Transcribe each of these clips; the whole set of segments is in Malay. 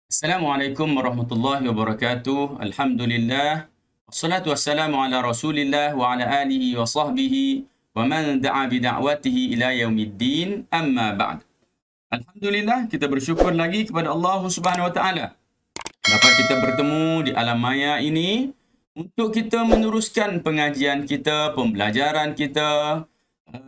Assalamualaikum warahmatullahi wabarakatuh. Alhamdulillah. Wassalatu wassalamu ala Rasulillah wa ala alihi wa sahbihi wa man da'a bi da'watihi ila yaumiddin. Amma ba'd. Alhamdulillah, kita bersyukur lagi kepada Allah Subhanahu wa taala dapat kita bertemu di alam maya ini untuk kita meneruskan pengajian kita, pembelajaran kita,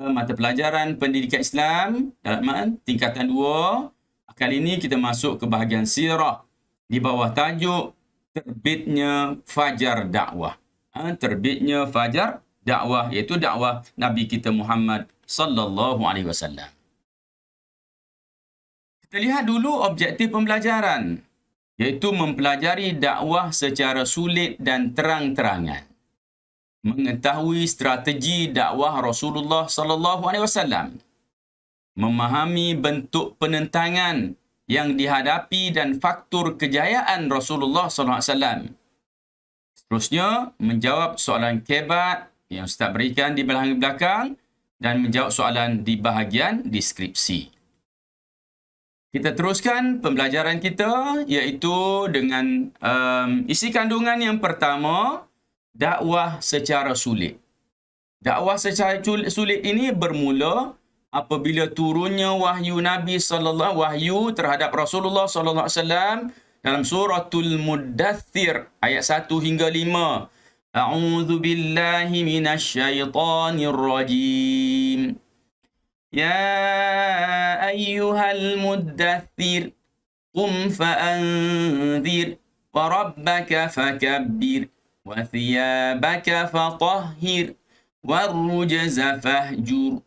mata pelajaran pendidikan Islam dalam tingkatan 2. Kali ini kita masuk ke bahagian sirah di bawah tajuk terbitnya Fajar Dakwah. Terbitnya Fajar Dakwah iaitu dakwah Nabi kita Muhammad sallallahu alaihi wasallam. Kita lihat dulu objektif pembelajaran, iaitu mempelajari dakwah secara sulit dan terang-terangan. Mengetahui strategi dakwah Rasulullah sallallahu alaihi wasallam. Memahami bentuk penentangan yang dihadapi dan faktor kejayaan Rasulullah SAW. Seterusnya, menjawab soalan kebat yang Ustaz berikan di belakang dan menjawab soalan di bahagian deskripsi. Kita teruskan pembelajaran kita iaitu dengan isi kandungan yang pertama, dakwah secara sulit. Dakwah secara sulit ini bermula apabila turunnya wahyu Nabi wahyu terhadap Rasulullah sallallahu alaihi wasallam dalam suratul Muddathir ayat 1 hingga 5. A'udzu billahi minasyaitonir rajim. Ya ayyuhal muddathir qum fa'anzir wa rabbaka fakabbir wa thiyabaka fatahhir warrujza fahjur.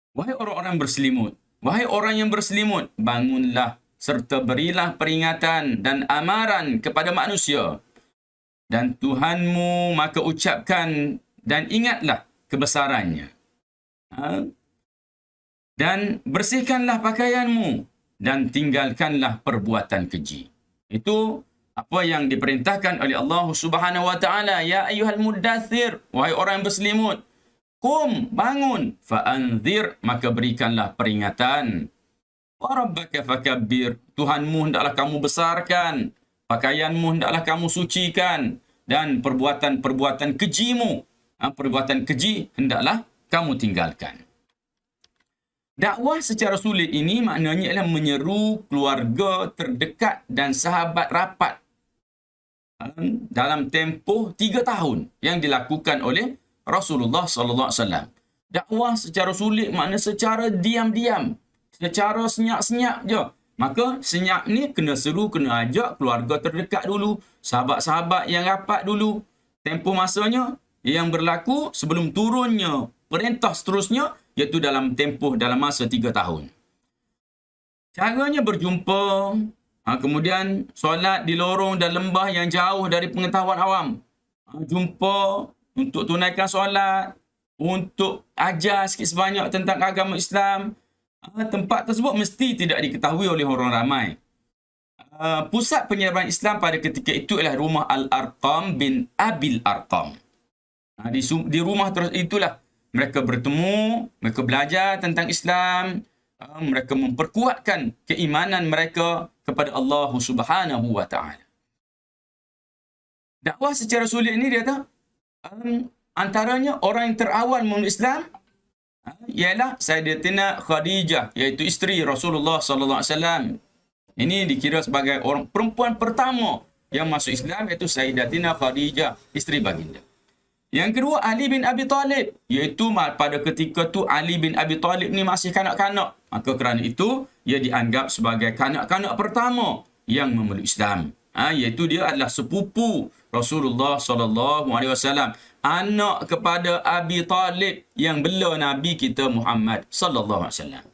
Wahai orang-orang berselimut, wahai orang yang berselimut, bangunlah serta berilah peringatan dan amaran kepada manusia. Dan Tuhanmu maka ucapkan dan ingatlah kebesarannya. Dan bersihkanlah pakaianmu dan tinggalkanlah perbuatan keji. Itu apa yang diperintahkan oleh Allah Subhanahu wa taala. Ya ayyuhal muddathir, wahai orang yang berselimut. Qum, bangun, fa'anzir, maka berikanlah peringatan. Wa rabbaka fakabbir, Tuhanmu hendaklah kamu besarkan, pakaianmu hendaklah kamu sucikan, dan perbuatan-perbuatan kejimu, perbuatan keji hendaklah kamu tinggalkan. Dakwah secara sulit ini maknanya adalah menyeru keluarga terdekat dan sahabat rapat dalam tempoh 3 tahun yang dilakukan oleh Rasulullah sallallahu alaihi wasallam. Dakwah secara sulit makna secara diam-diam, secara senyap-senyap je. Maka senyap ni kena seru, kena ajak keluarga terdekat dulu, sahabat-sahabat yang rapat dulu. Tempoh masanya yang berlaku sebelum turunnya perintah seterusnya iaitu dalam masa 3 tahun. Caranya berjumpa, kemudian solat di lorong dan lembah yang jauh dari pengetahuan awam. Jumpa untuk tunaikan solat, untuk ajar sikit sebanyak tentang agama Islam. Tempat tersebut mesti tidak diketahui oleh orang ramai. Pusat penyebaran Islam pada ketika itu ialah rumah Al-Arqam bin Abil Arqam. Di rumah itulah mereka bertemu, mereka belajar tentang Islam, mereka memperkuatkan keimanan mereka kepada Allah Subhanahu wa taala. Dakwah secara sulit ini dia kata, antaranya orang yang terawal memeluk Islam ialah Sayyidatina Khadijah, iaitu isteri Rasulullah sallallahu alaihi wasallam. Ini dikira sebagai orang perempuan pertama yang masuk Islam, iaitu Sayyidatina Khadijah, isteri baginda. Yang kedua, Ali bin Abi Talib, iaitu pada ketika tu Ali bin Abi Talib ni masih kanak-kanak. Maka kerana itu ia dianggap sebagai kanak-kanak pertama yang memeluk Islam. Iaitu dia adalah sepupu Rasulullah sallallahu alaihi wasallam, anak kepada Abi Talib yang bela Nabi kita Muhammad sallallahu alaihi wasallam.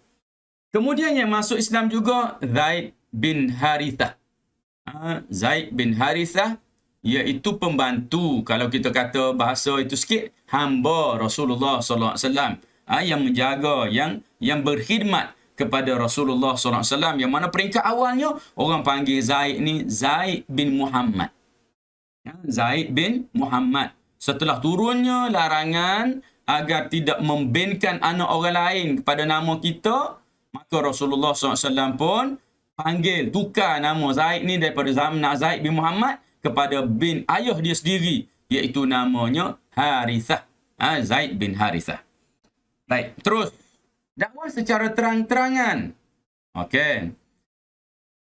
Kemudian yang masuk Islam juga Zaid bin Harithah. Zaid bin Harithah iaitu pembantu, kalau kita kata bahasa itu sikit, hamba Rasulullah sallallahu alaihi wasallam, yang menjaga, yang berkhidmat kepada Rasulullah SAW, yang mana peringkat awalnya orang panggil Zaid ni Zaid bin Muhammad. Zaid bin Muhammad. Setelah turunnya larangan agar tidak membinkan anak orang lain kepada nama kita, maka Rasulullah SAW pun panggil, tukar nama Zaid ni daripada nama Zaid bin Muhammad kepada bin ayah dia sendiri, iaitu namanya Harithah. Zaid bin Harithah. Baik, terus dakwah secara terang-terangan. Okey.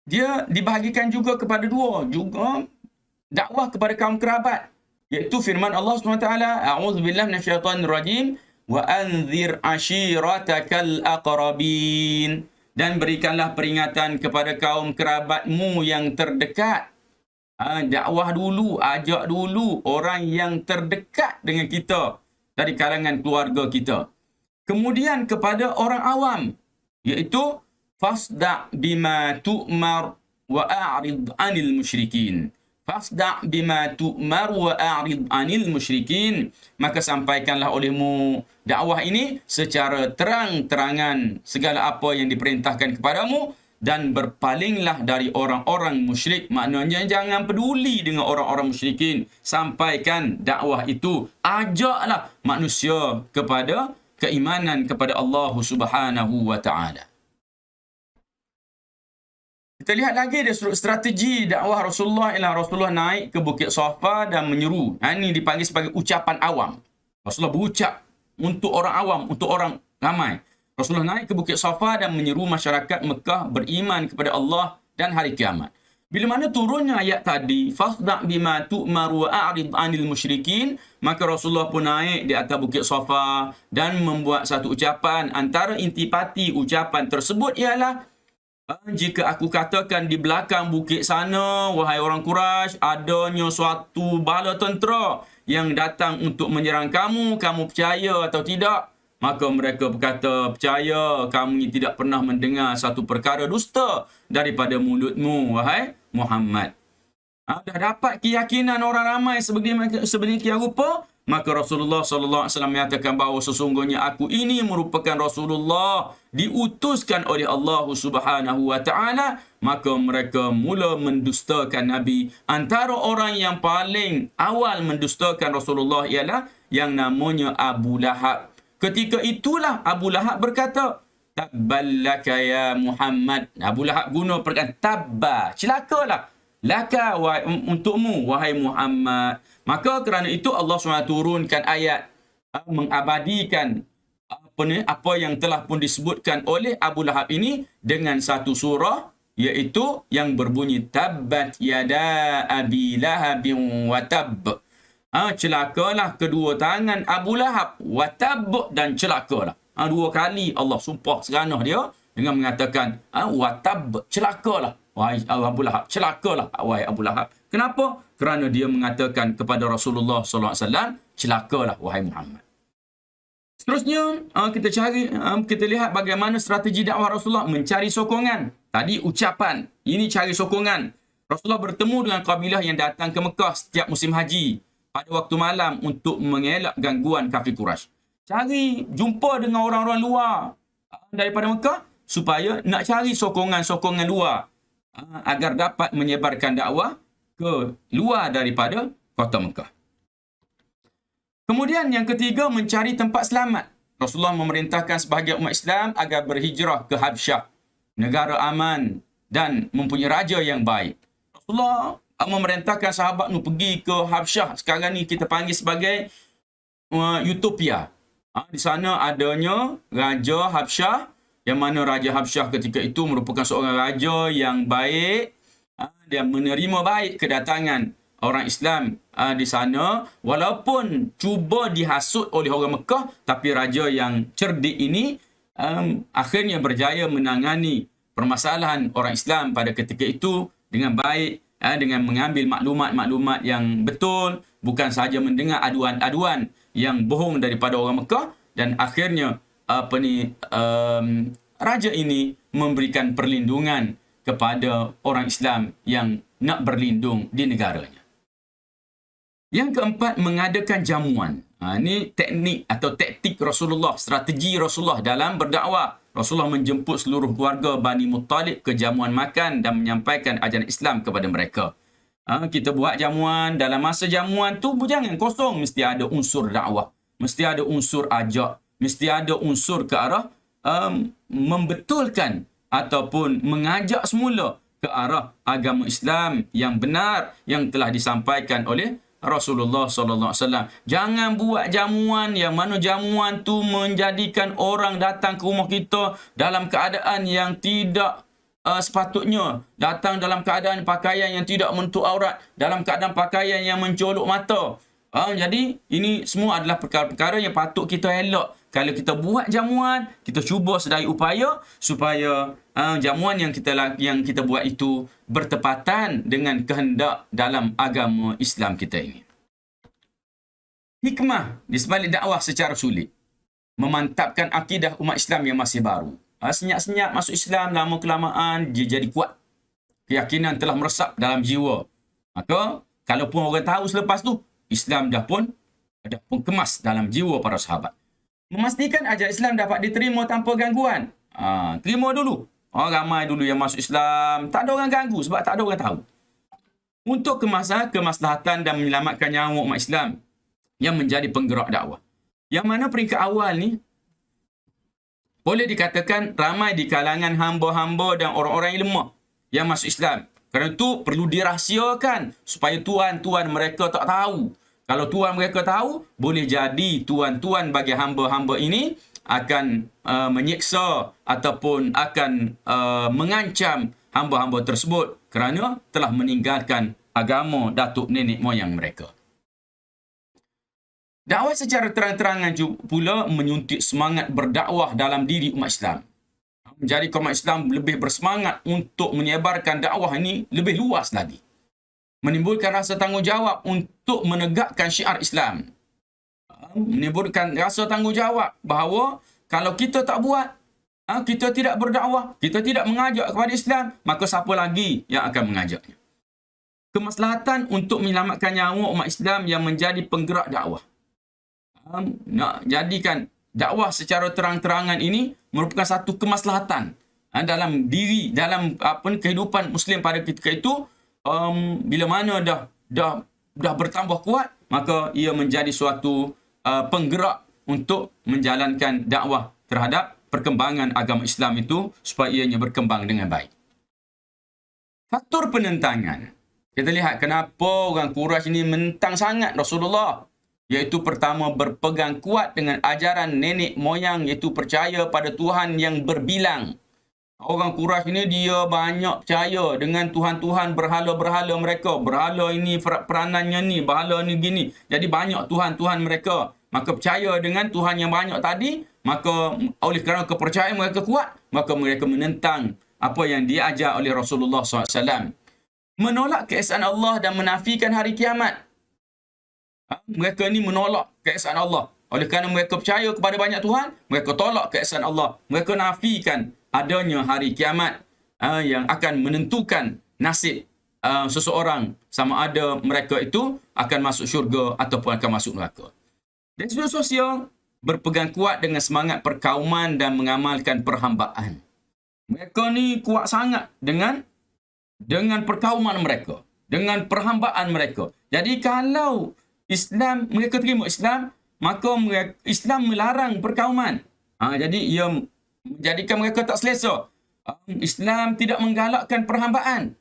Dia dibahagikan juga kepada dua, juga dakwah kepada kaum kerabat, iaitu firman Allah SWT, a'udzubillahi minasyaitonirrajim, wa anzir ashiratakal aqrabin, dan berikanlah peringatan kepada kaum kerabatmu yang terdekat. Dakwah dulu, ajak dulu orang yang terdekat dengan kita dari kalangan keluarga kita. Kemudian kepada orang awam, iaitu fasda' bima tu'mar wa a'rid 'anil musyrikin. Fasda' bima tu'mar wa a'rid 'anil musyrikin. Maka sampaikanlah olehmu dakwah ini secara terang-terangan segala apa yang diperintahkan kepadamu, dan berpalinglah dari orang-orang musyrik. Maknanya jangan peduli dengan orang-orang musyrikin. Sampaikan dakwah itu. Ajaklah manusia kepada keimanan kepada Allah Subhanahu wa taala. Kita lihat lagi dia strategi dakwah Rasulullah, ialah Rasulullah naik ke Bukit Safa dan menyeru. Ini dipanggil sebagai ucapan awam. Rasulullah berucap untuk orang awam, untuk orang ramai. Rasulullah naik ke Bukit Safa dan menyeru masyarakat Mekah beriman kepada Allah dan hari kiamat. Bila mana turunnya ayat tadi, fasda' bima tu'mar wa a'rid 'anil musyrikin, maka Rasulullah pun naik di atas Bukit Safa dan membuat satu ucapan. Antara intipati ucapan tersebut ialah, jika aku katakan di belakang bukit sana, wahai orang Quraisy, adanya suatu bala tentera yang datang untuk menyerang kamu, kamu percaya atau tidak? Maka mereka berkata, percaya, kami tidak pernah mendengar satu perkara dusta daripada mulutmu, wahai Muhammad. Dah dapat keyakinan orang ramai sedemikian rupa, maka Rasulullah SAW menyatakan bahawa sesungguhnya aku ini merupakan Rasulullah, diutuskan oleh Allah Subhanahu wa taala. Maka mereka mula mendustakan Nabi. Antara orang yang paling awal mendustakan Rasulullah ialah yang namanya Abu Lahab. Ketika itulah Abu Lahab berkata, tabballaka ya Muhammad. Abu Lahab guna perkataan tabba, celakalah, laka untukmu wahai Muhammad. Maka kerana itu Allah SWT turunkan ayat mengabadikan apa yang telah pun disebutkan oleh Abu Lahab ini dengan satu surah, iaitu yang berbunyi tabbat yada abi lahabin wa tabb. Celakalah kedua tangan Abu Lahab, watab, dan celakalah. Dua kali Allah sumpah seranah dia dengan mengatakan watab, celakalah wahai Abu Lahab, celakalah wahai Abu Lahab. Kenapa? Kerana dia mengatakan kepada Rasulullah SAW, celakalah wahai Muhammad. Seterusnya kita lihat bagaimana strategi dakwah Rasulullah mencari sokongan. Tadi ucapan, ini cari sokongan. Rasulullah bertemu dengan kabilah yang datang ke Mekah setiap musim haji pada waktu malam untuk mengelak gangguan kafir Quraisy. Cari jumpa dengan orang-orang luar daripada Mekah supaya nak cari sokongan-sokongan luar agar dapat menyebarkan dakwah ke luar daripada kota Mekah. Kemudian yang ketiga, mencari tempat selamat. Rasulullah memerintahkan sebahagian umat Islam agar berhijrah ke Habsyah, negara aman dan mempunyai raja yang baik. Rasulullah memerintahkan sahabat pergi ke Habsyah. Sekarang ni kita panggil sebagai Utopia. Di sana adanya Raja Habsyah, yang mana Raja Habsyah ketika itu merupakan seorang raja yang baik. Dia menerima baik kedatangan orang Islam di sana. Walaupun cuba dihasut oleh orang Mekah, tapi raja yang cerdik ini akhirnya berjaya menangani permasalahan orang Islam pada ketika itu dengan baik, dengan mengambil maklumat-maklumat yang betul, bukan sahaja mendengar aduan-aduan yang bohong daripada orang Mekah. Dan akhirnya raja ini memberikan perlindungan kepada orang Islam yang nak berlindung di negaranya. Yang keempat, mengadakan jamuan. Ini teknik atau taktik Rasulullah, strategi Rasulullah dalam berdakwah. Rasulullah menjemput seluruh keluarga Bani Muttalib ke jamuan makan dan menyampaikan ajaran Islam kepada mereka. Kita buat jamuan, dalam masa jamuan tu jangan kosong, mesti ada unsur dakwah, mesti ada unsur ajak, mesti ada unsur ke arah membetulkan ataupun mengajak semula ke arah agama Islam yang benar yang telah disampaikan oleh Rasulullah sallallahu alaihi wasallam. Jangan buat jamuan yang mana jamuan tu menjadikan orang datang ke rumah kita dalam keadaan yang tidak sepatutnya, datang dalam keadaan pakaian yang tidak menutup aurat, dalam keadaan pakaian yang mencolok mata. Jadi ini semua adalah perkara-perkara yang patut kita elak. Kalau kita buat jamuan, kita cuba sedaya upaya supaya jamuan yang kita buat itu bertepatan dengan kehendak dalam agama Islam kita ini. Hikmah di sebalik dakwah secara sulit, memantapkan akidah umat Islam yang masih baru. Senyap-senyap masuk Islam, lama kelamaan dia jadi kuat. Keyakinan telah meresap dalam jiwa. Maka kalaupun orang tahu selepas tu, Islam dah pun kemas dalam jiwa para sahabat. Memastikan ajaran Islam dapat diterima tanpa gangguan. Terima dulu. Ramai dulu yang masuk Islam, tak ada orang ganggu sebab tak ada orang tahu. Untuk kemaslahatan dan menyelamatkan nyawa umat Islam yang menjadi penggerak dakwah. Yang mana peringkat awal ni, boleh dikatakan ramai di kalangan hamba-hamba dan orang-orang yang lemah yang masuk Islam. Kerana itu perlu dirahsiakan supaya tuan-tuan mereka tak tahu. Kalau tuan mereka tahu, boleh jadi tuan-tuan bagi hamba-hamba ini akan menyiksa ataupun akan mengancam hamba-hamba tersebut kerana telah meninggalkan agama datuk nenek moyang mereka. Dakwah secara terang-terangan pula menyuntik semangat berdakwah dalam diri umat Islam. Menjadikan umat Islam lebih bersemangat untuk menyebarkan dakwah ini lebih luas lagi. Menimbulkan rasa tanggungjawab untuk menegakkan syiar Islam. Menimbulkan rasa tanggungjawab bahawa kalau kita tak buat, kita tidak berdakwah, kita tidak mengajak kepada Islam, maka siapa lagi yang akan mengajaknya? Kemaslahatan untuk menyelamatkan nyawa umat Islam yang menjadi penggerak dakwah. Nak jadikan dakwah secara terang-terangan ini merupakan satu kemaslahatan dalam diri, dalam kehidupan Muslim pada ketika itu. Bila mana dah bertambah kuat, maka ia menjadi suatu penggerak untuk menjalankan dakwah terhadap perkembangan agama Islam itu supaya ianya berkembang dengan baik. Faktor penentangan. Kita lihat kenapa orang Quraisy ini menentang sangat Rasulullah. Iaitu pertama, berpegang kuat dengan ajaran nenek moyang, iaitu percaya pada Tuhan yang berbilang. Orang Quraisy ini dia banyak percaya dengan Tuhan-Tuhan berhala-berhala mereka. Berhala ini peranannya ni, berhala ni gini. Jadi banyak Tuhan-Tuhan mereka. Maka percaya dengan Tuhan yang banyak tadi, maka oleh kerana kepercayaan mereka kuat, maka mereka menentang apa yang diajar oleh Rasulullah SAW. Menolak keesaan Allah dan menafikan hari kiamat. Mereka ni menolak keesaan Allah. Oleh kerana mereka percaya kepada banyak Tuhan, mereka tolak keesaan Allah. Mereka nafikan adanya hari kiamat yang akan menentukan nasib seseorang, sama ada mereka itu akan masuk syurga ataupun akan masuk neraka. Dari sudut sosial, berpegang kuat dengan semangat perkauman dan mengamalkan perhambaan. Mereka ni kuat sangat dengan perkauman mereka, dengan perhambaan mereka. Jadi kalau Islam, mereka terima Islam, maka Islam melarang perkauman. Jadi ia menjadikan mereka tak selesa. Islam tidak menggalakkan perhambaan.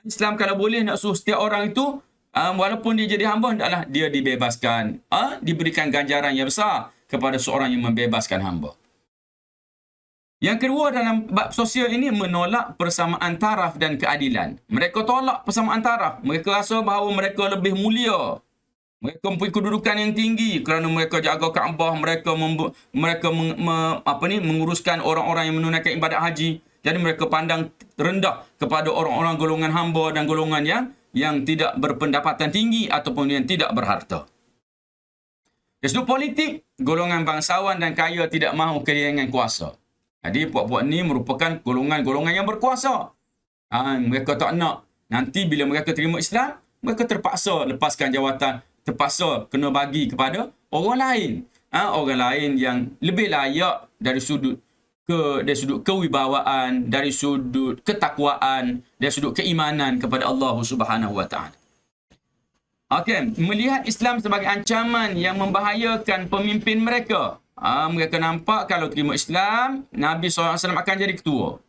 Islam kalau boleh nak suruh setiap orang itu, walaupun dia jadi hamba, hendaklah dia dibebaskan. Diberikan ganjaran yang besar kepada seorang yang membebaskan hamba. Yang kedua dalam bab sosial ini, menolak persamaan taraf dan keadilan. Mereka tolak persamaan taraf. Mereka rasa bahawa mereka lebih mulia. Mereka mempunyai kedudukan yang tinggi kerana mereka jaga Kaabah, mereka menguruskan orang-orang yang menunaikan ibadat haji. Jadi mereka pandang rendah kepada orang-orang golongan hamba dan golongan yang tidak berpendapatan tinggi ataupun yang tidak berharta. Dari sudut politik, golongan bangsawan dan kaya tidak mahu kehilangan kuasa. Jadi puak-puak ni merupakan golongan-golongan yang berkuasa. Mereka tak nak. Nanti bila mereka terima Islam, mereka terpaksa lepaskan jawatan, terpaksa kena bagi kepada orang lain. Orang lain yang lebih layak dari sudut kewibawaan, dari sudut ketakwaan, dari sudut keimanan kepada Allah Subhanahu Wa Taala. Okey, melihat Islam sebagai ancaman yang membahayakan pemimpin mereka. Mereka nampak kalau terima Islam, Nabi SAW akan jadi ketua.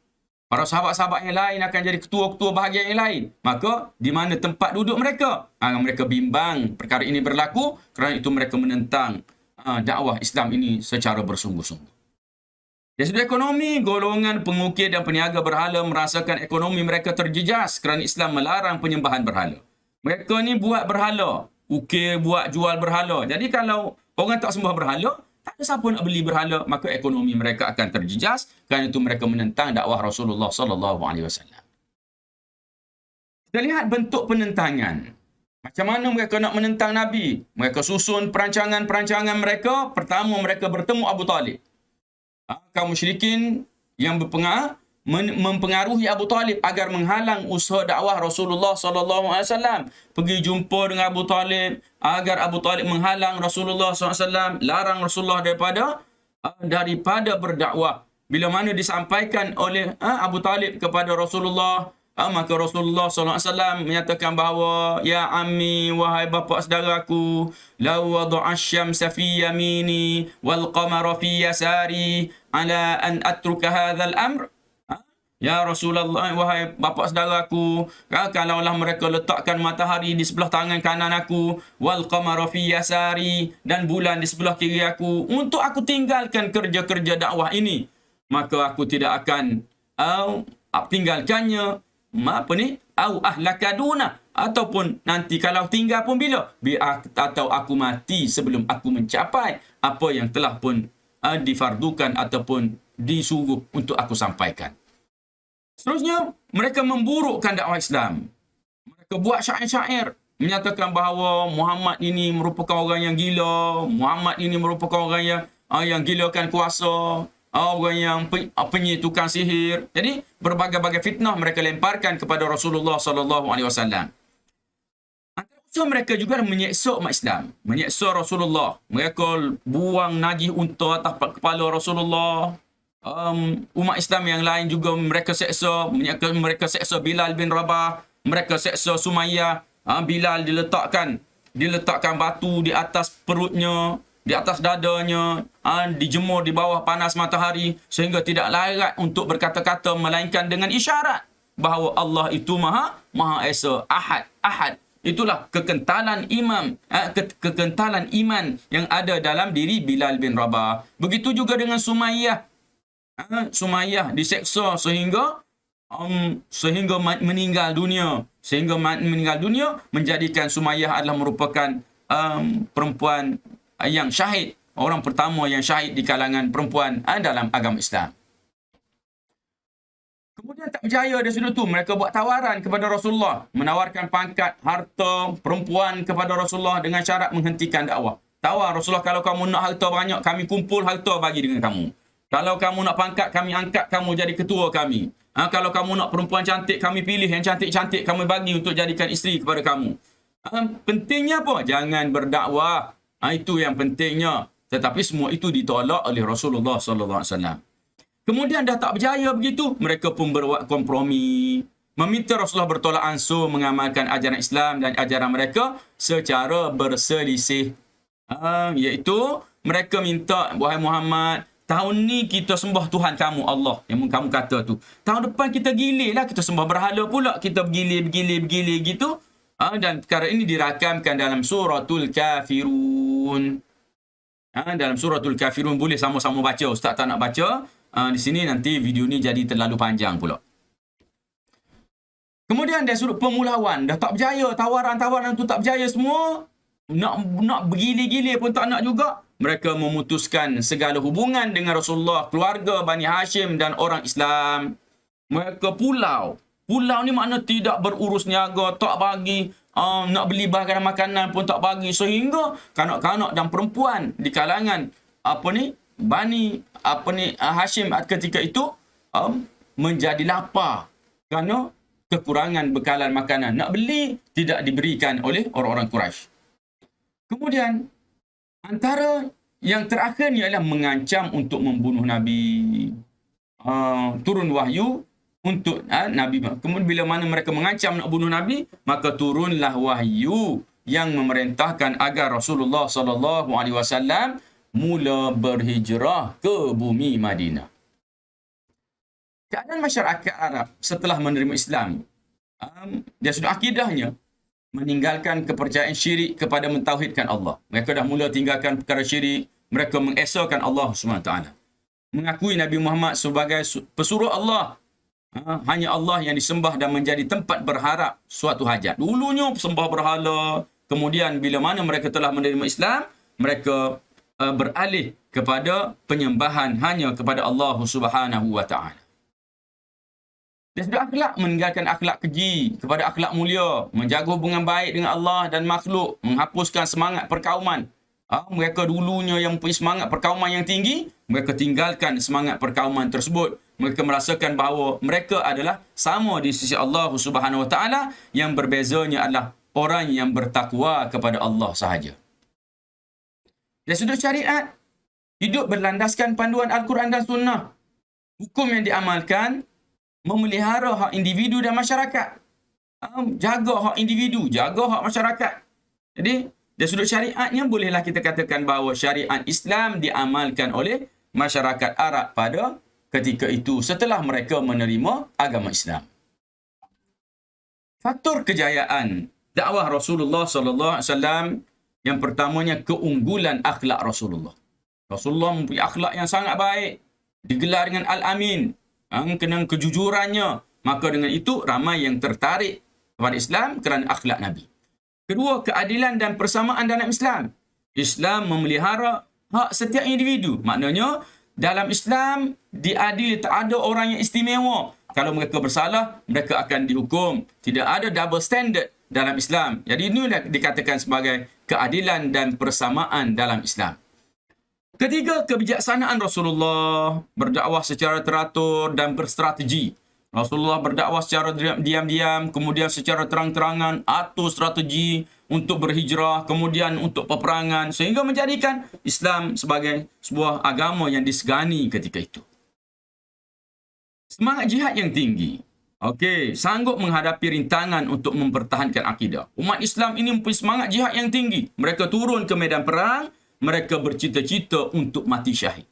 Para sahabat-sahabat yang lain akan jadi ketua-ketua bahagian yang lain. Maka, di mana tempat duduk mereka? Mereka bimbang perkara ini berlaku, kerana itu mereka menentang dakwah Islam ini secara bersungguh-sungguh. Dari sudut ekonomi, golongan pengukir dan peniaga berhala merasakan ekonomi mereka terjejas kerana Islam melarang penyembahan berhala. Mereka ni buat berhala, ukir, buat jual berhala. Jadi kalau orang tak sembah berhala, tak ada siapa nak beli berhala, maka ekonomi mereka akan terjejas, kerana itu mereka menentang dakwah Rasulullah sallallahu alaihi wasallam. Kita lihat bentuk penentangan. Macam mana mereka nak menentang Nabi? Mereka susun perancangan-perancangan mereka. Pertama, mereka bertemu Abu Talib. Kaum musyrikin yang mempengaruhi Abu Talib agar menghalang usaha dakwah Rasulullah sallallahu alaihi wasallam. Pergi jumpa dengan Abu Talib agar Abu Talib menghalang Rasulullah sallallahu alaihi wasallam, larang Rasulullah daripada berdakwah. Bila mana disampaikan oleh Abu Talib kepada Rasulullah, maka Rasulullah SAW menyatakan bahawa, ya ammi, wahai bapa saudaraku, law wada'a asy-syamsa fi yamini wal qamara fi yasari ala an atruka hadzal amr. Ya Rasulullah, wahai bapa saudaraku, kalaulah mereka letakkan matahari di sebelah tangan kanan aku, wal qamara fi yasari, dan bulan di sebelah kiri aku, untuk aku tinggalkan kerja-kerja dakwah ini, maka aku tidak akan tinggalkannya au ahlakaduna, ataupun nanti kalau tinggal pun bila atau aku mati sebelum aku mencapai apa yang telah pun difardukan ataupun disuruh untuk aku sampaikan. Seterusnya, mereka memburukkan dakwah Islam. Mereka buat syair-syair menyatakan bahawa Muhammad ini merupakan orang yang gila, Muhammad ini merupakan orang yang gilakan kuasa, orang yang penyihir, tukang sihir. Jadi berbagai-bagai fitnah mereka lemparkan kepada Rasulullah sallallahu alaihi wasallam. Antara usaha mereka juga menyeksa umat Islam, menyeksa Rasulullah. Mereka buang najis unta atas kepala Rasulullah. Umat Islam yang lain juga mereka seksa. Mereka seksa Bilal bin Rabah, mereka seksa Sumayyah. Bilal diletakkan batu di atas perutnya, di atas dadanya, dijemur di bawah panas matahari sehingga tidak layak untuk berkata-kata melainkan dengan isyarat bahawa Allah itu Maha Esa, Ahad. Itulah kekentalan kekentalan iman yang ada dalam diri Bilal bin Rabah. Begitu juga dengan Sumayyah. Sumayyah diseksa sehingga meninggal dunia. Sehingga meninggal dunia menjadikan Sumayyah adalah merupakan perempuan yang syahid, orang pertama yang syahid di kalangan perempuan dalam agama Islam. Kemudian tak berjaya dari sudut itu, mereka buat tawaran kepada Rasulullah, menawarkan pangkat, harta, perempuan kepada Rasulullah dengan syarat menghentikan dakwah. Tawar Rasulullah, kalau kamu nak harta banyak, kami kumpul harta bagi dengan kamu. Kalau kamu nak pangkat, kami angkat kamu jadi ketua kami. Kalau kamu nak perempuan cantik, kami pilih yang cantik-cantik, kami bagi untuk jadikan isteri kepada kamu. Pentingnya apa? Jangan berdakwah. Itu yang pentingnya. Tetapi semua itu ditolak oleh Rasulullah sallallahu alaihi wasallam. Kemudian dah tak berjaya begitu, mereka pun berbuat kompromi, meminta Rasulullah bertolak ansur mengamalkan ajaran Islam dan ajaran mereka secara berselisih. Iaitu mereka minta, wahai Muhammad, tahun ni kita sembah Tuhan kamu Allah yang kamu kata tu. Tahun depan kita gilirlah, kita sembah berhala pula, kita bergilir gitu. Dan perkara ini dirakamkan dalam suratul Kafirun. Dalam suratul Kafirun, boleh sama-sama baca. Ustaz tak nak baca. Di sini nanti video ni jadi terlalu panjang pula. Kemudian dari sudut pemulawan, dah tak berjaya, tawaran-tawaran tu tak berjaya semua. Nak bergilir-gilir pun tak nak juga. Mereka memutuskan segala hubungan dengan Rasulullah, keluarga Bani Hashim dan orang Islam. Mereka pulau. Pulau ni makna tidak berurus niaga, tak bagi, nak beli bahan makanan pun tak bagi. Sehingga kanak-kanak dan perempuan di kalangan Bani Hashim ketika itu menjadi lapar kerana kekurangan bekalan makanan. Nak beli, tidak diberikan oleh orang-orang Quraisy. Kemudian, antara yang terakhir ialah mengancam untuk membunuh Nabi. Turun wahyu untuk Nabi. Kemudian bila mana mereka mengancam nak bunuh Nabi, maka turunlah wahyu yang memerintahkan agar Rasulullah SAW mula berhijrah ke bumi Madinah. keadaan masyarakat Arab setelah menerima Islam, dia sudah akidahnya meninggalkan kepercayaan syirik kepada mentauhidkan Allah. Mereka dah mula tinggalkan perkara syirik, mereka mengesahkan Allah SWT. Mengakui Nabi Muhammad sebagai pesuruh Allah. Hanya Allah yang disembah dan menjadi tempat berharap suatu hajat. Dulunya sembah berhala, kemudian bila mana mereka telah menerima Islam, mereka beralih kepada penyembahan hanya kepada Allah Subhanahu wa taala. Dia sudah akhlak, meninggalkan akhlak keji kepada akhlak mulia, menjaga hubungan baik dengan Allah dan makhluk, menghapuskan semangat perkauman. Mereka dulunya yang punya semangat perkauman yang tinggi, mereka tinggalkan semangat perkauman tersebut. Mereka merasakan bahawa mereka adalah sama di sisi Allah Subhanahu wa taala, yang berbezanya adalah orang yang bertakwa kepada Allah sahaja. Dari sudut syariat, hidup berlandaskan panduan Al-Quran dan Sunnah. Hukum yang diamalkan memelihara hak individu dan masyarakat. Jaga hak individu, jaga hak masyarakat. Jadi, dari sudut syariatnya, bolehlah kita katakan bahawa syariat Islam diamalkan oleh masyarakat Arab pada ketika itu setelah mereka menerima agama Islam. Faktor kejayaan dakwah Rasulullah sallallahu alaihi wasallam, yang pertamanya keunggulan akhlak Rasulullah. Rasulullah mempunyai akhlak yang sangat baik, digelar dengan Al-Amin, kena kejujurannya. Maka dengan itu ramai yang tertarik kepada Islam kerana akhlak Nabi. Kedua, keadilan dan persamaan dalam Islam. Islam memelihara hak setiap individu. Maknanya dalam Islam diadili, tak ada orang yang istimewa. Kalau mereka bersalah, mereka akan dihukum. Tidak ada double standard dalam Islam. Jadi ini dikatakan sebagai keadilan dan persamaan dalam Islam. Ketiga, kebijaksanaan Rasulullah, berdakwah secara teratur dan berstrategi. Rasulullah berdakwah secara diam-diam, kemudian secara terang-terangan, atur strategi untuk berhijrah, kemudian untuk peperangan, sehingga menjadikan Islam sebagai sebuah agama yang disegani ketika itu. Semangat jihad yang tinggi. Sanggup menghadapi rintangan untuk mempertahankan akidah. Umat Islam ini mempunyai semangat jihad yang tinggi. Mereka turun ke medan perang, mereka bercita-cita untuk mati syahid.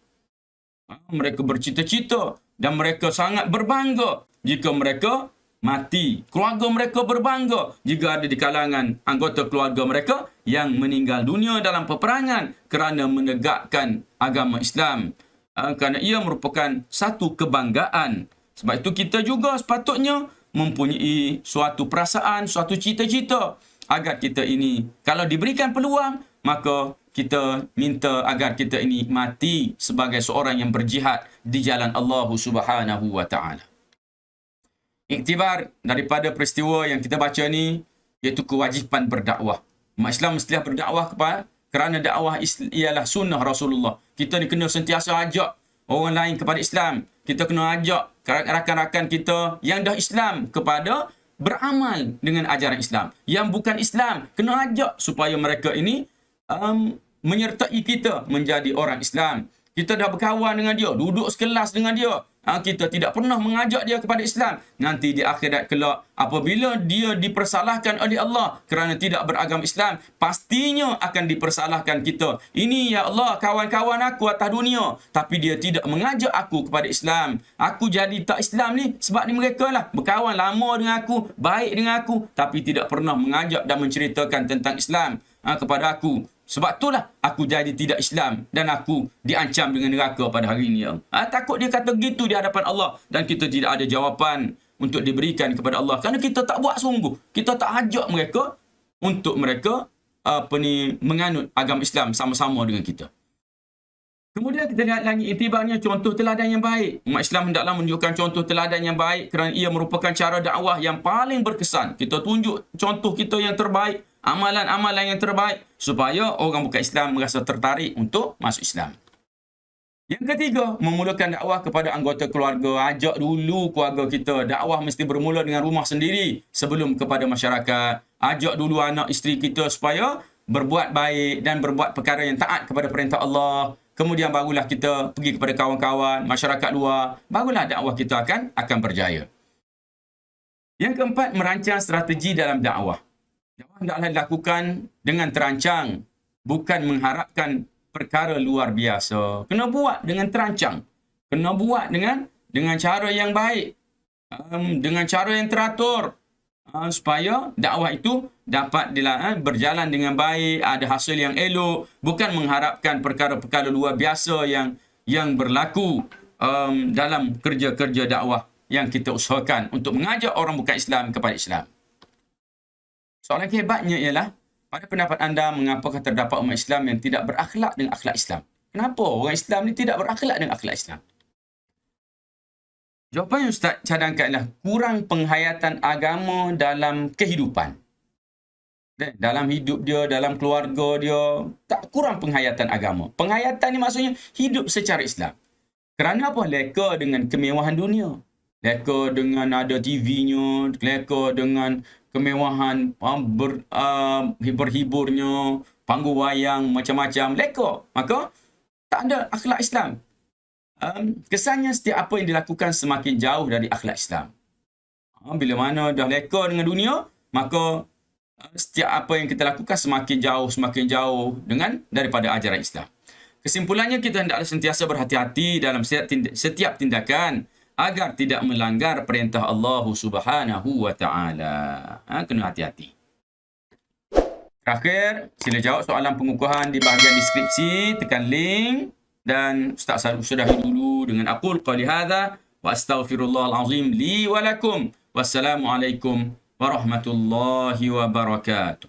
Mereka bercita-cita dan mereka sangat berbangga jika mereka mati. Keluarga mereka berbangga jika ada di kalangan anggota keluarga mereka yang meninggal dunia dalam peperangan kerana menegakkan agama Islam. Kerana ia merupakan satu kebanggaan. Sebab itu kita juga sepatutnya mempunyai suatu perasaan, suatu cita-cita agar kita ini, kalau diberikan peluang, maka kita minta agar kita ini mati sebagai seorang yang berjihad di jalan Allah Subhanahu wa taala. Iktibar daripada peristiwa yang kita baca ni, iaitu kewajipan berdakwah. Umat Islam mestilah berdakwah kerana dakwah ialah sunnah Rasulullah. Kita ni kena sentiasa ajak orang lain kepada Islam. Kita kena ajak rakan-rakan kita yang dah Islam kepada beramal dengan ajaran Islam. Yang bukan Islam, kena ajak supaya mereka ini menyertai kita menjadi orang Islam. Kita dah berkawan dengan dia, duduk sekelas dengan dia. Kita tidak pernah mengajak dia kepada Islam. Nanti di akhirat kelak, apabila dia dipersalahkan oleh Allah kerana tidak beragama Islam, pastinya akan dipersalahkan kita. Ini ya Allah, kawan-kawan aku atas dunia, tapi dia tidak mengajak aku kepada Islam. Aku jadi tak Islam ni sebab ni mereka lah berkawan lama dengan aku, baik dengan aku, tapi tidak pernah mengajak dan menceritakan tentang Islam kepada aku. Sebab itulah aku jadi tidak Islam dan aku diancam dengan neraka pada hari ini. Takut dia kata gitu di hadapan Allah dan kita tidak ada jawapan untuk diberikan kepada Allah kerana kita tak buat sungguh. Kita tak ajak mereka untuk mereka menganut agama Islam sama-sama dengan kita. Kemudian kita lihat lagi iktibarnya contoh teladan yang baik. Umat Islam hendaklah menunjukkan contoh teladan yang baik kerana ia merupakan cara dakwah yang paling berkesan. Kita tunjuk contoh kita yang terbaik, amalan-amalan yang terbaik supaya orang bukan Islam merasa tertarik untuk masuk Islam. Yang ketiga, memulakan dakwah kepada anggota keluarga. Ajak dulu keluarga kita. Dakwah mesti bermula dengan rumah sendiri sebelum kepada masyarakat. Ajak dulu anak isteri kita supaya berbuat baik dan berbuat perkara yang taat kepada perintah Allah. Kemudian barulah kita pergi kepada kawan-kawan, masyarakat luar. Barulah dakwah kita akan berjaya. Yang keempat, merancang strategi dalam dakwah. Dakwah hendaklah dilakukan dengan terancang, bukan mengharapkan perkara luar biasa. Kena buat dengan terancang. Kena buat dengan dengan cara yang baik, dengan cara yang teratur, supaya dakwah itu dapat berjalan dengan baik, ada hasil yang elok, bukan mengharapkan perkara-perkara luar biasa yang berlaku dalam kerja-kerja dakwah yang kita usahakan untuk mengajak orang bukan Islam kepada Islam. Soalan hebatnya ialah, pada pendapat anda, mengapakah terdapat umat Islam yang tidak berakhlak dengan akhlak Islam? Kenapa orang Islam ni tidak berakhlak dengan akhlak Islam? Jawapan yang Ustaz cadangkan ialah kurang penghayatan agama dalam kehidupan. Dalam hidup dia, dalam keluarga dia, tak kurang penghayatan agama. Penghayatan ni maksudnya hidup secara Islam. Kerana apa? Leka dengan kemewahan dunia. Leka dengan ada TV-nya, leka dengan kemewahan berhiburnya, panggung wayang, macam-macam. Leka. Maka tak ada akhlak Islam. Kesannya setiap apa yang dilakukan semakin jauh dari akhlak Islam. Bila mana dah leka dengan dunia, maka setiap apa yang kita lakukan semakin jauh daripada ajaran Islam. Kesimpulannya, kita hendaklah sentiasa berhati-hati dalam setiap tindakan agar tidak melanggar perintah Allah Subhanahu wa taala. Kena hati-hati. Terakhir, sila jawab soalan pengukuhan di bahagian deskripsi, tekan link. Dan Ustaz sudahi dulu dengan aqul qali hadza wa astaghfirullahal azim li wa lakum. Wassalamualaikum warahmatullahi wabarakatuh.